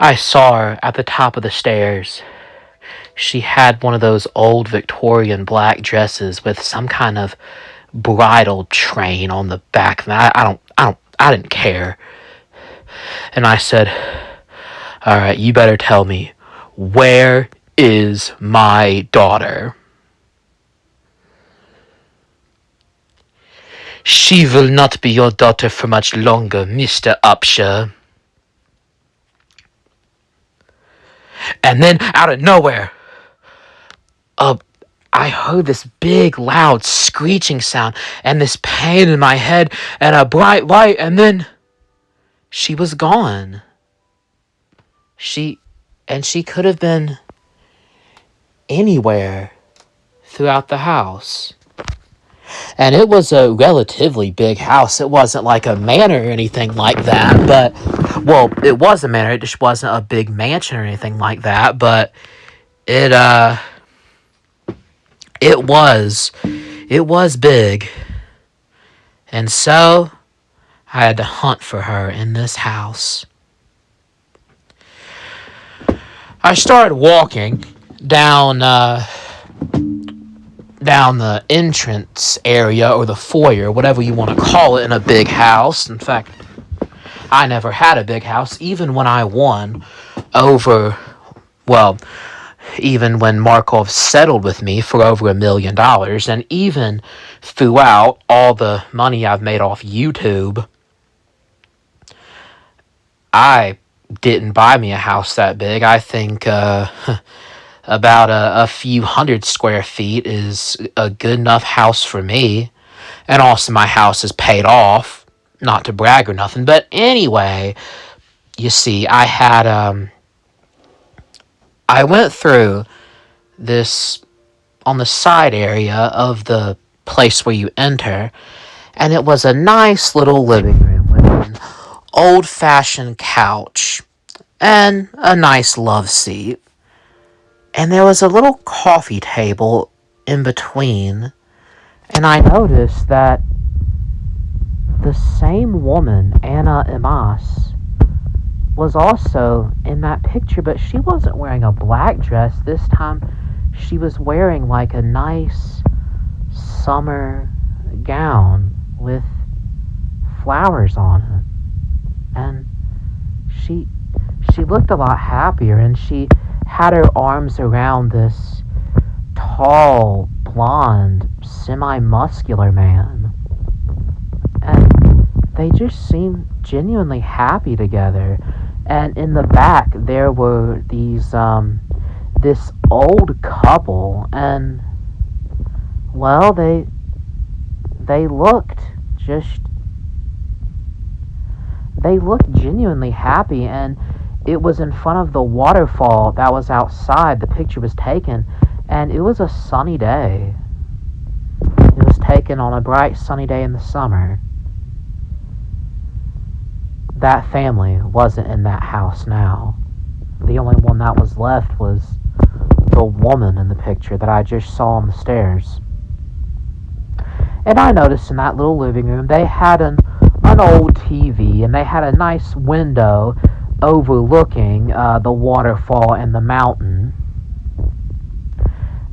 I saw her at the top of the stairs. She had one of those old Victorian black dresses with some kind of bridal train on the back. And I didn't care. And I said, "All right, you better tell me, where is my daughter?" "She will not be your daughter for much longer, Mr. Upshur." And then, out of nowhere, a I heard this big, loud, screeching sound, and this pain in my head, and a bright light, and then she was gone. She could have been anywhere throughout the house. And it was a relatively big house. It wasn't like a manor or anything like that, but, well, it was a manor, it just wasn't a big mansion or anything like that, but it, it was big. And so, I had to hunt for her in this house. I started walking down the entrance area, or the foyer, whatever you want to call it, in a big house. In fact, I never had a big house, even when I won over, well, even when Markov settled with me for over $1 million, and even throughout all the money I've made off YouTube, I didn't buy me a house that big. I think about a few hundred square feet is a good enough house for me. And also, my house is paid off. Not to brag or nothing, but anyway, you see, I went through this on the side area of the place where you enter, and it was a nice little living room with an old-fashioned couch and a nice love seat. And there was a little coffee table in between, and I noticed that the same woman, Anna Emas, was also in that picture, but she wasn't wearing a black dress. This time, she was wearing like a nice summer gown with flowers on it. And she looked a lot happier, and she had her arms around this tall, blonde, semi-muscular man. And they just seemed genuinely happy together. And in the back, there were this old couple, and, well, they looked genuinely happy, and it was in front of the waterfall that was outside. The picture was taken, and it was a sunny day. It was taken on a bright sunny day in the summer. That family wasn't in that house now. The only one that was left was the woman in the picture that I just saw on the stairs. And I noticed in that little living room, they had an old TV, and they had a nice window overlooking the waterfall and the mountain.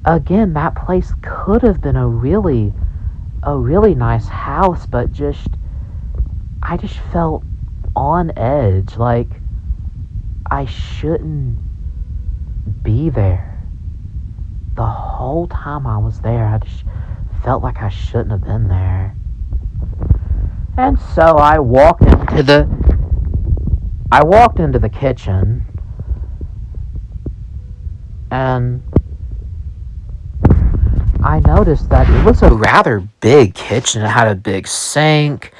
Again, that place could have been a really nice house, but I just felt on edge, like I shouldn't be there. The whole time I was there, I just felt like I shouldn't have been there. And so I walked into the kitchen, and I noticed that it was a rather big kitchen. It had a big sink,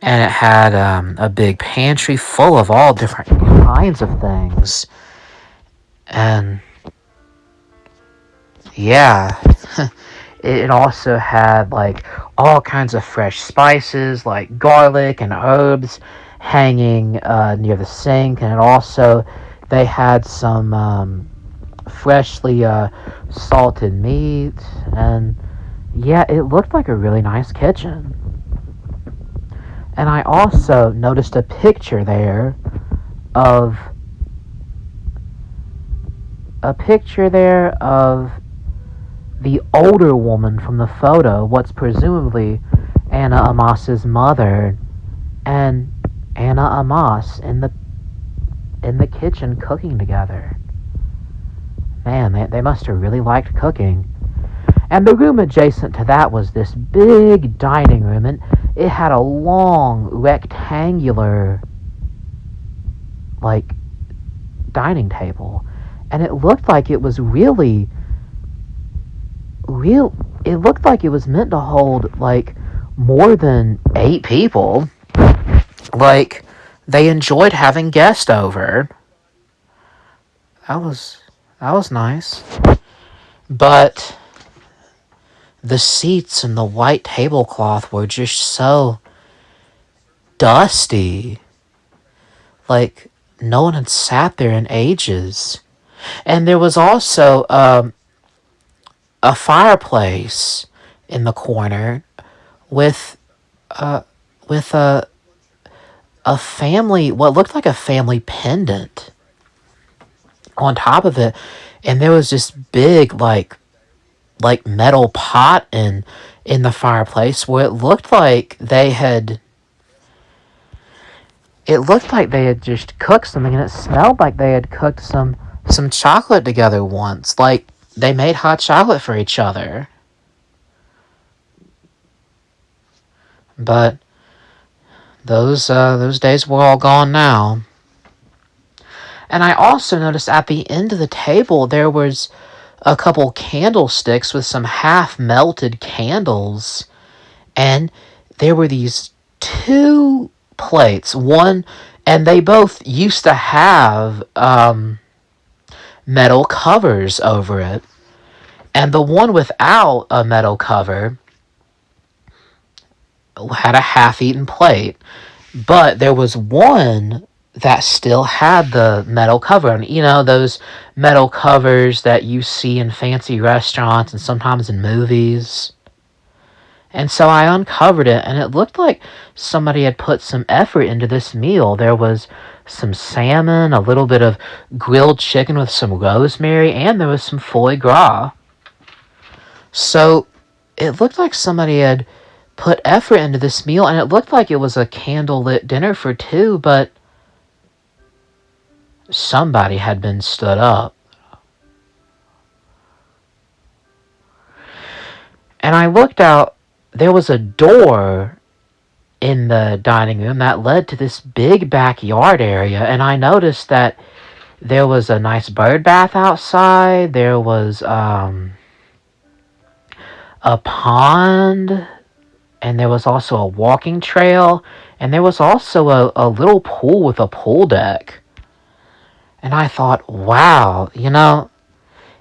and it had a big pantry full of all different kinds of things. And yeah, it also had like all kinds of fresh spices like garlic and herbs hanging near the sink, and they had some freshly salted meat, and yeah, it looked like a really nice kitchen. And I also noticed a picture there of a picture there of the older woman from the photo, what's presumably Anna Amas's mother, and Anna Amas in the kitchen cooking together. Man, they must have really liked cooking. And the room adjacent to that was this big dining room, and it had a long rectangular dining table, and it looked like it was really real. It looked like it was meant to hold more than 8 people. They enjoyed having guests over. That was nice. But the seats and the white tablecloth were just so dusty. No one had sat there in ages. And there was also a fireplace in the corner with with a family, what looked like a family pendant on top of it, and there was this big metal pot in the fireplace where it looked like they had just cooked something, and it smelled like they had cooked some chocolate together once, like they made hot chocolate for each other. But those days were all gone now. And I also noticed at the end of the table there was a couple candlesticks with some half melted candles, and there were these 2 plates. One, and they both used to have metal covers over it, and the one without a metal cover had a half-eaten plate, but there was one that still had the metal cover on. Those metal covers that you see in fancy restaurants and sometimes in movies. And so I uncovered it, and it looked like somebody had put some effort into this meal. There was some salmon, a little bit of grilled chicken with some rosemary, and there was some foie gras. So it looked like somebody had put effort into this meal, and it looked like it was a candlelit dinner for 2, but somebody had been stood up. And I looked out. There was a door in the dining room that led to this big backyard area, and I noticed that there was a nice bird bath outside. There was a pond, and there was also a walking trail, and there was also a little pool with a pool deck. And I thought, wow,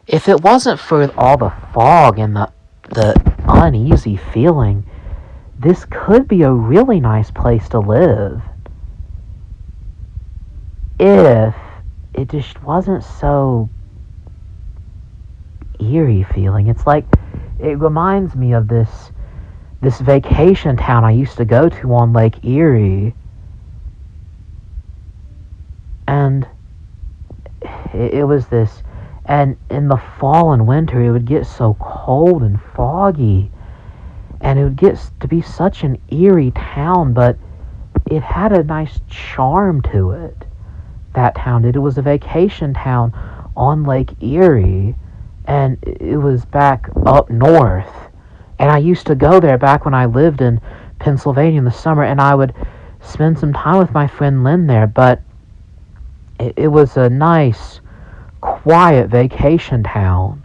if it wasn't for all the fog and the uneasy feeling, this could be a really nice place to live. If it just wasn't so eerie feeling. It's like, it reminds me of this vacation town I used to go to on Lake Erie. And it was this, and in the fall and winter it would get so cold and foggy, and it would get to be such an eerie town, but it had a nice charm to it. That town did. It was a vacation town on Lake Erie, and it was back up north, and I used to go there back when I lived in Pennsylvania in the summer, and I would spend some time with my friend Lynn there. But it was a nice, quiet vacation town.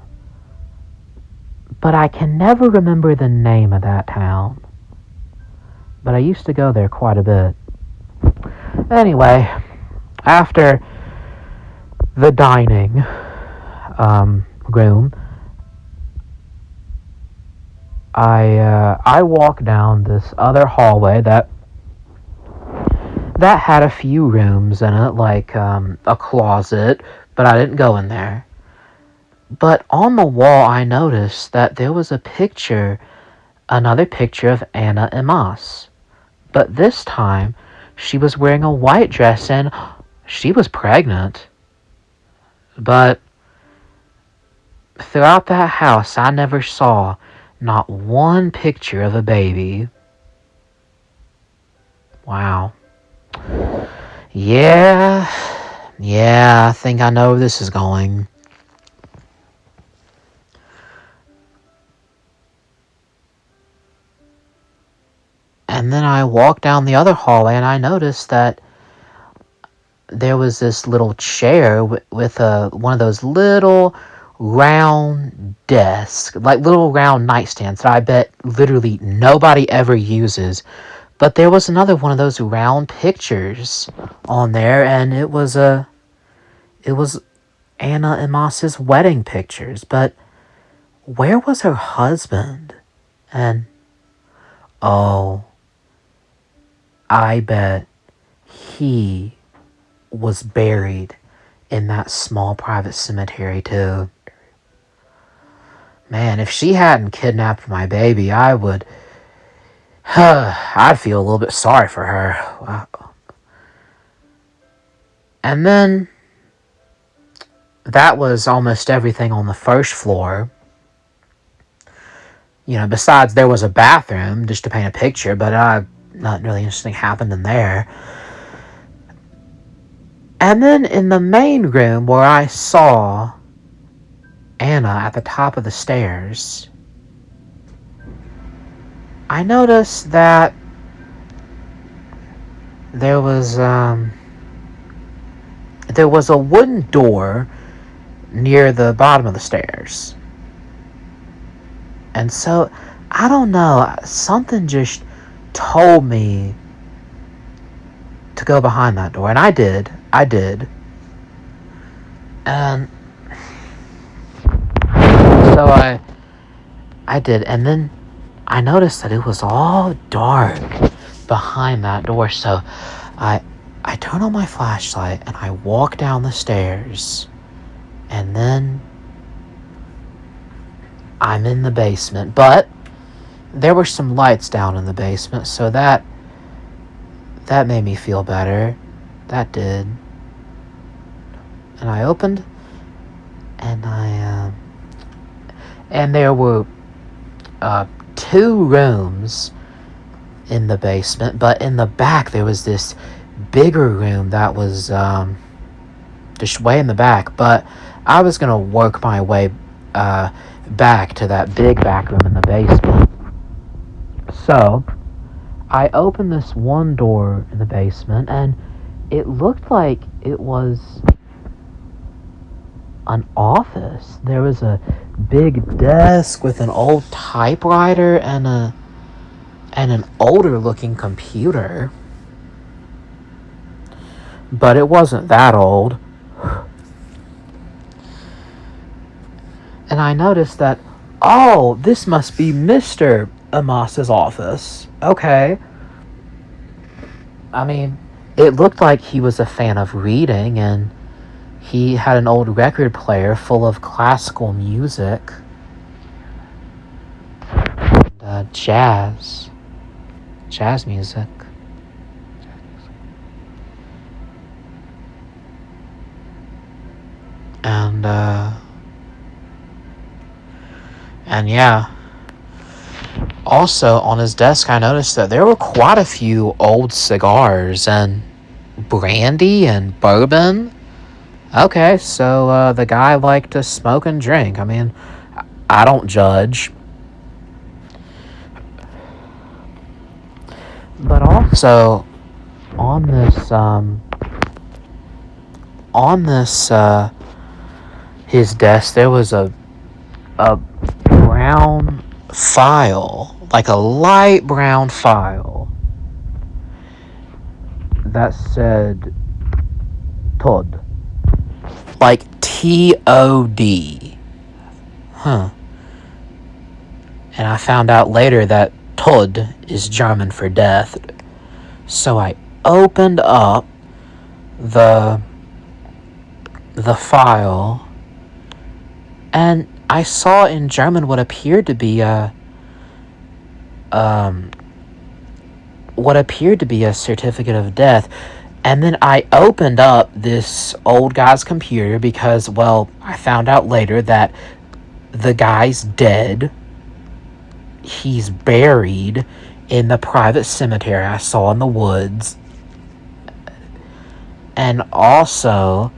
But I can never remember the name of that town. But I used to go there quite a bit. Anyway, after the dining room, I walked down this other hallway that had a few rooms in it, like a closet, but I didn't go in there. But on the wall, I noticed that there was another picture of Anna Emas. But this time, she was wearing a white dress, and she was pregnant. But throughout that house, I never saw not one picture of a baby. Wow. Yeah, I think I know where this is going. And then I walked down the other hallway and I noticed that there was this little chair with one of those little round desks, like little round nightstands that I bet literally nobody ever uses. But there was another one of those round pictures on there, and it was Anna and Moss's wedding pictures. But where was her husband? And oh, I bet he was buried in that small private cemetery too. Man, if she hadn't kidnapped my baby, I would. I'd feel a little bit sorry for her. Wow. And then that was almost everything on the first floor. You know, besides there was a bathroom just to paint a picture, but nothing really interesting happened in there. And then in the main room where I saw Anna at the top of the stairs, I noticed that there was a wooden door near the bottom of the stairs. And so, I don't know, something just told me to go behind that door. And I did. And so I did. And then I noticed that it was all dark behind that door. So I turned on my flashlight and I walked down the stairs. And then I'm in the basement. But there were some lights down in the basement, so that made me feel better. That did. And I opened, and and there were 2 rooms in the basement, but in the back there was this bigger room that was just way in the back. But I was gonna work my way back to that big back room in the basement. So I opened this one door in the basement, and it looked like it was an office. There was a big desk with an old typewriter and an older looking computer. But it wasn't that old. And I noticed that, oh, this must be Mr. Amos's office. Okay. I mean, it looked like he was a fan of reading, and he had an old record player full of classical music and jazz music. And yeah. Also, on his desk, I noticed that there were quite a few old cigars and brandy and bourbon. Okay, so the guy liked to smoke and drink. I mean, I don't judge. But also, on this his desk, there was a brown file, like a light brown file that said Todd, like TOD. And I found out later that Todd is German for death. So I opened up the file, and I saw in German what appeared to be a certificate of death. And then I opened up this old guy's computer because, well, I found out later that the guy's dead. He's buried in the private cemetery I saw in the woods. And also,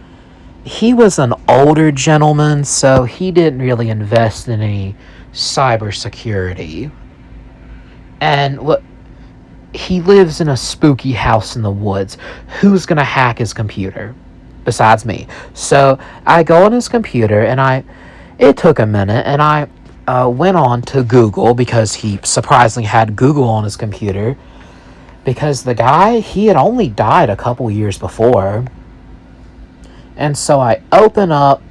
he was an older gentleman, so he didn't really invest in any cybersecurity. And he lives in a spooky house in the woods. Who's gonna hack his computer besides me? So I go on his computer, and it took a minute, and I went on to Google, because he surprisingly had Google on his computer, because the guy, he had only died a couple years before. And so I open up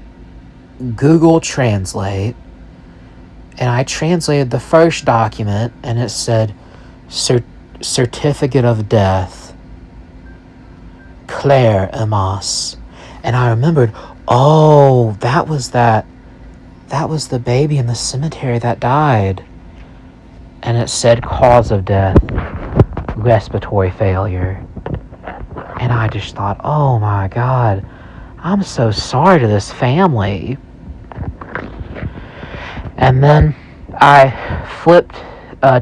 Google Translate, and I translated the first document, and it said certificate of death, Claire Amos. And I remembered, oh, that was the baby in the cemetery that died. And it said cause of death, respiratory failure. And I just thought, oh my God, I'm so sorry to this family. And then I flipped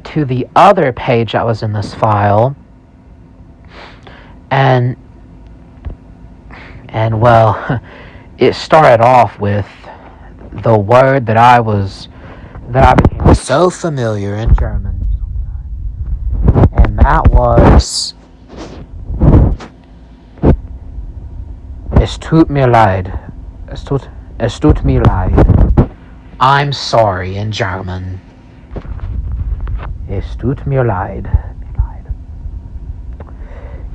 to the other page that was in this file, and well, it started off with the word that I became so familiar in German, and that was "Es tut mir leid." Es tut mir leid. I'm sorry in German. Es tut mir leid.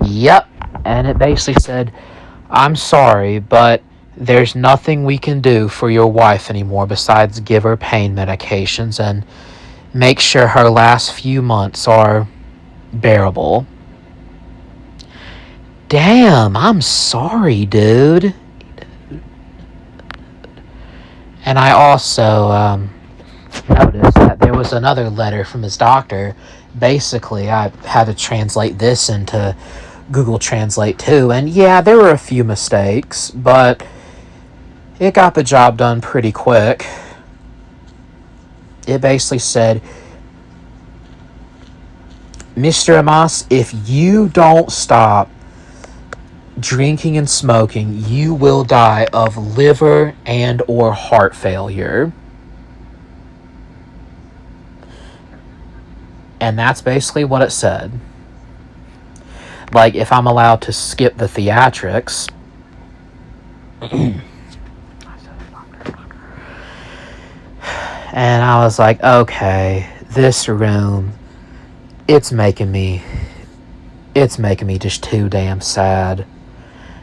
Yep, and it basically said, I'm sorry, but there's nothing we can do for your wife anymore besides give her pain medications and make sure her last few months are bearable. Damn, I'm sorry, dude. And I also noticed that there was another letter from his doctor. Basically, I had to translate this into Google Translate too, and yeah, there were a few mistakes, but it got the job done pretty quick. It basically said, Mr. Amos, if you don't stop drinking and smoking, you will die of liver and or heart failure. And that's basically what it said. Like, if I'm allowed to skip the theatrics. And I was like, okay, this room, it's making me just too damn sad.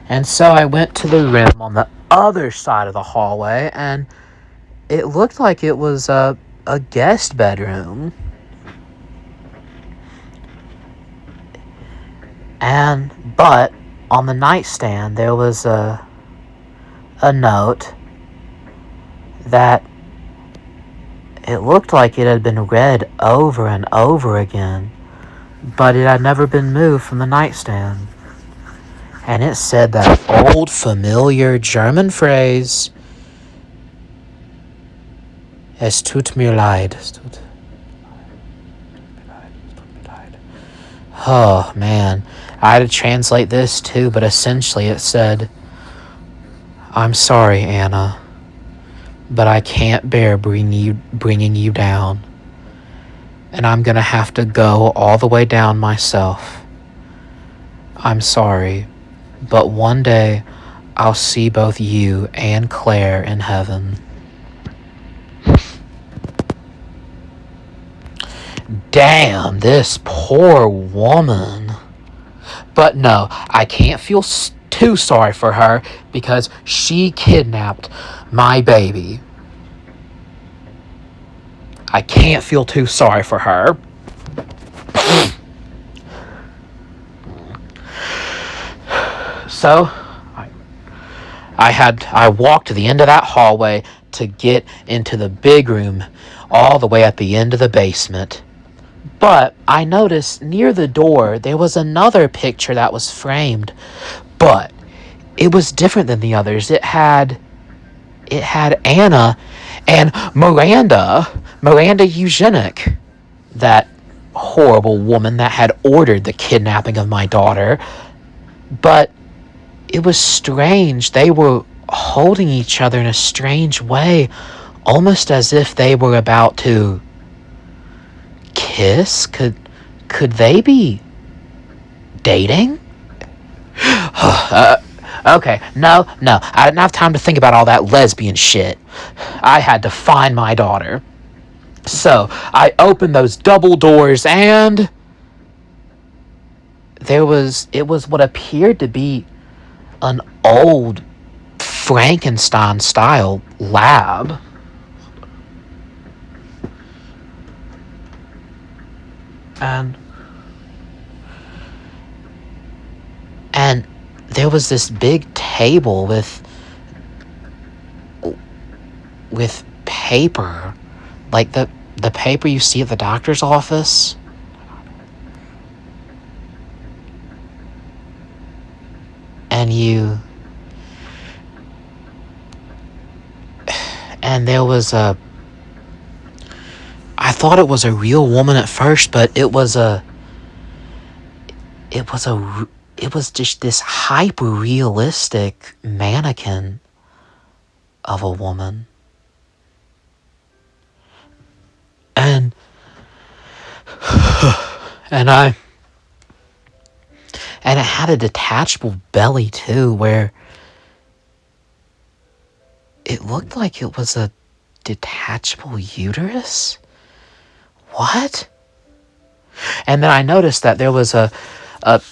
And so I went to the room on the other side of the hallway, and it looked like it was a guest bedroom. But on the nightstand there was a note that it looked like it had been read over and over again, but it had never been moved from the nightstand. And it said that old familiar German phrase, Es tut mir leid. Oh, man. I had to translate this too, but essentially it said, I'm sorry, Anna, but I can't bear bringing you down. And I'm going to have to go all the way down myself. I'm sorry, but one day I'll see both you and Claire in heaven. Damn, this poor woman. But no, I can't feel too sorry for her because she kidnapped my baby. I can't feel too sorry for her. So, I walked to the end of that hallway to get into the big room all the way at the end of the basement. But I noticed near the door there was another picture that was framed, but it was different than the others. It had Anna, And Miranda Eugenic, that horrible woman that had ordered the kidnapping of my daughter. But it was strange. They were holding each other in a strange way, almost as if they were about to kiss. Could they be dating? Okay, no, I didn't have time to think about all that lesbian shit. I had to find my daughter. So, I opened those double doors and it was what appeared to be an old Frankenstein style lab. And there was this big table with paper, like the paper you see at the doctor's office. And there was I thought it was a real woman at first, but it was just this hyper realistic mannequin of a woman. And and it had a detachable belly too, where it looked like it was a detachable uterus. What? And then I noticed that there was a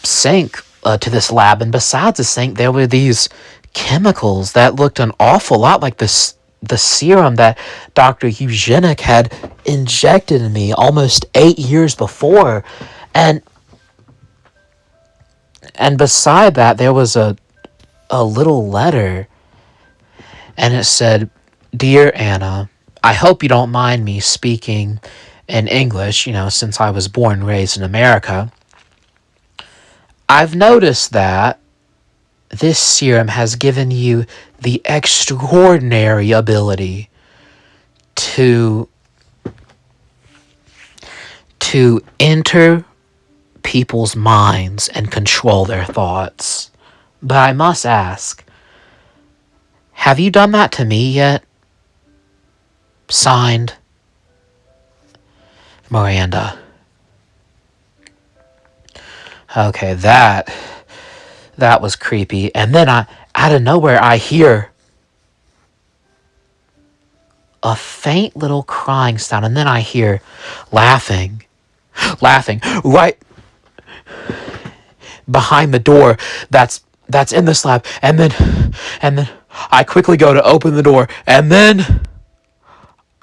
sink to this lab, and besides the sink, there were these chemicals that looked an awful lot like the serum that Dr. Eugenic had injected in me almost 8 years before. And beside that, there was a little letter, and it said, "Dear Anna, I hope you don't mind me speaking in English, since I was born and raised in America. I've noticed that this serum has given you the extraordinary ability to enter people's minds and control their thoughts. But I must ask, have you done that to me yet? Signed, Miranda." Okay, that was creepy. And then out of nowhere, I hear a faint little crying sound, and then I hear laughing right behind the door that's in this lab. And then I quickly go to open the door, and then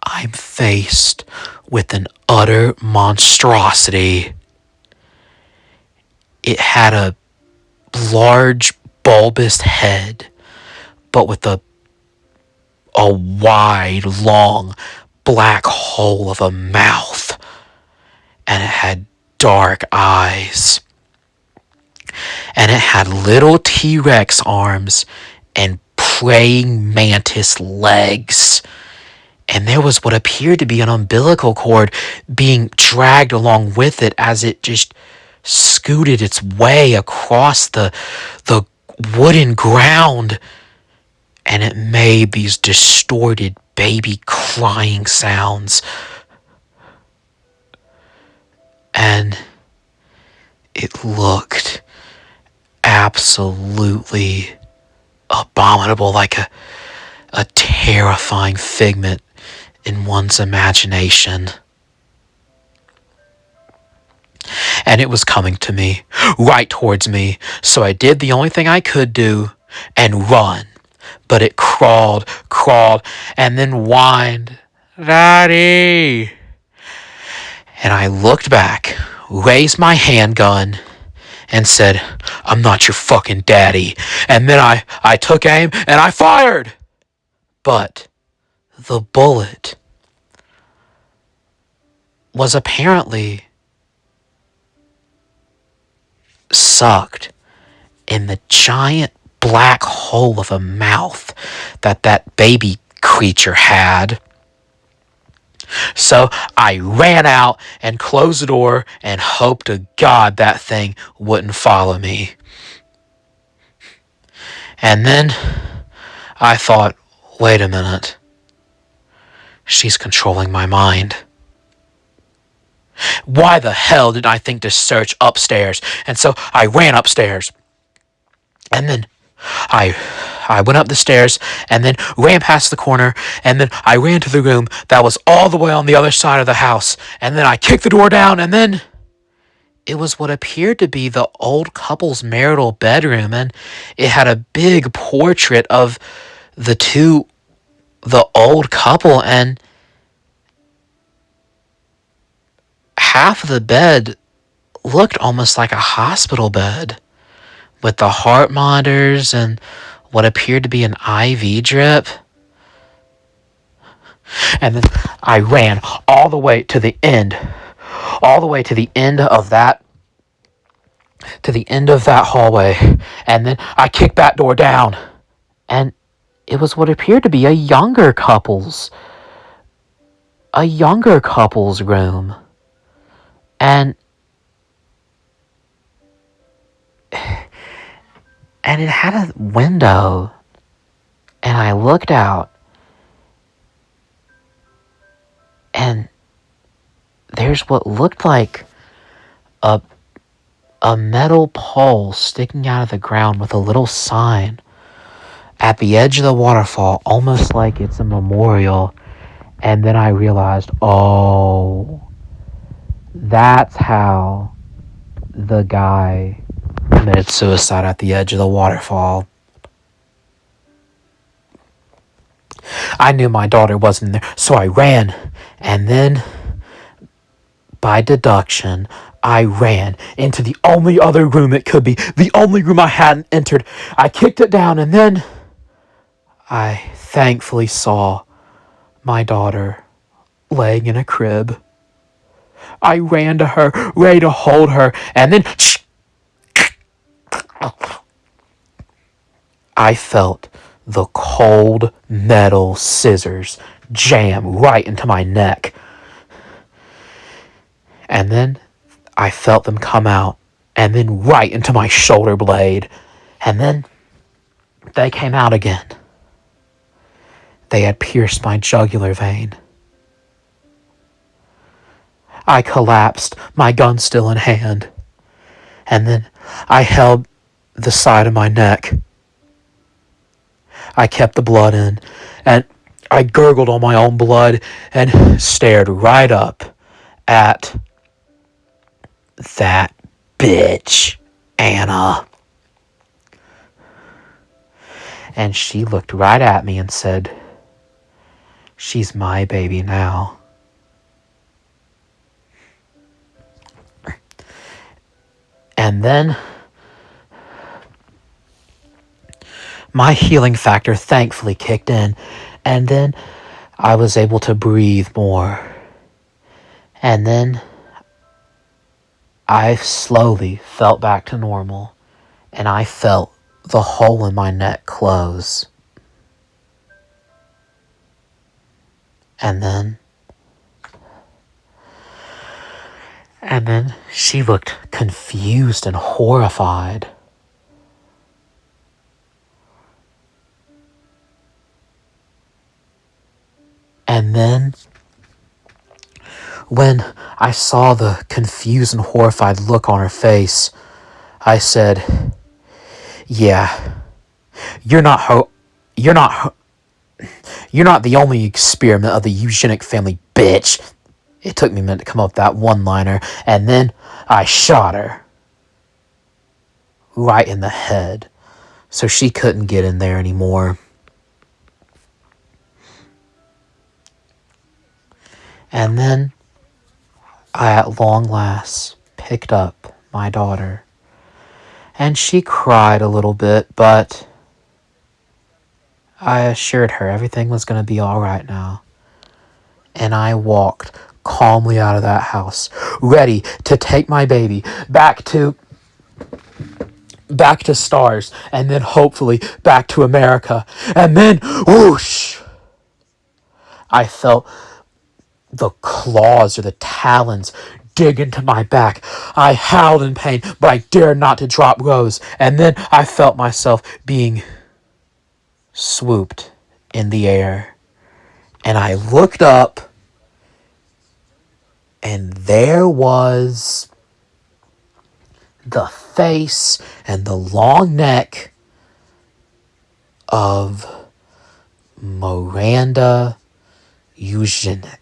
I'm faced with an utter monstrosity. It had a large, bulbous head, but with a wide, long, black hole of a mouth, and it had dark eyes, and it had little T-Rex arms and praying mantis legs. And there was what appeared to be an umbilical cord being dragged along with it as it just scooted its way across the wooden ground. And it made these distorted baby crying sounds. And it looked absolutely abominable, like a terrifying figment in one's imagination. And it was coming to me, right towards me, so I did the only thing I could do and run. But it crawled, and then whined, "Daddy!" And I looked back, raised my handgun, and said, "I'm not your fucking daddy." And then I took aim and I fired. But the bullet was apparently sucked in the giant black hole of a mouth that baby creature had. So I ran out and closed the door and hoped to God that thing wouldn't follow me. And then I thought, wait a minute. She's controlling my mind. Why the hell did I think to search upstairs? And so I ran upstairs. And then I went up the stairs and then ran past the corner, and then I ran to the room that was all the way on the other side of the house, and then I kicked the door down, and then it was what appeared to be the old couple's marital bedroom, and it had a big portrait of the old couple, and half of the bed looked almost like a hospital bed with the heart monitors and what appeared to be an IV drip. And then I ran all the way to the end, to the end of that hallway, and then I kicked that door down, and it was what appeared to be a younger couple's room. And it had a window, and I looked out, and there's what looked like a metal pole sticking out of the ground with a little sign at the edge of the waterfall, almost like it's a memorial. And then I realized, oh, that's how the guy committed suicide at the edge of the waterfall. I knew my daughter wasn't there, so I ran, and then, by deduction, I ran into the only other room it could be, the only room I hadn't entered. I kicked it down, and then I thankfully saw my daughter laying in a crib. I ran to her, ready to hold her, and then I felt the cold metal scissors jam right into my neck. And then I felt them come out, and then right into my shoulder blade. And then they came out again. They had pierced my jugular vein. I collapsed, my gun still in hand. And then I held the side of my neck. I kept the blood in, and I gurgled on my own blood and stared right up at that bitch, Anna. And she looked right at me and said, "She's my baby now." And then my healing factor thankfully kicked in, and then I was able to breathe more. And then I slowly felt back to normal, and I felt the hole in my neck close. And then she looked confused and horrified. And then, when I saw the confused and horrified look on her face, I said, "Yeah, you're not the only experiment of the eugenic family, bitch." It took me a minute to come up with that one-liner, and then I shot her right in the head, so she couldn't get in there anymore. And then I at long last picked up my daughter, and she cried a little bit, but I assured her everything was going to be all right now. And I walked calmly out of that house, ready to take my baby back to stars, and then hopefully back to America. And then, whoosh, I felt the claws or the talons dig into my back. I howled in pain, but I dared not to drop Rose, and then I felt myself being swooped in the air. And I looked up, and there was the face and the long neck of Miranda Eugenik.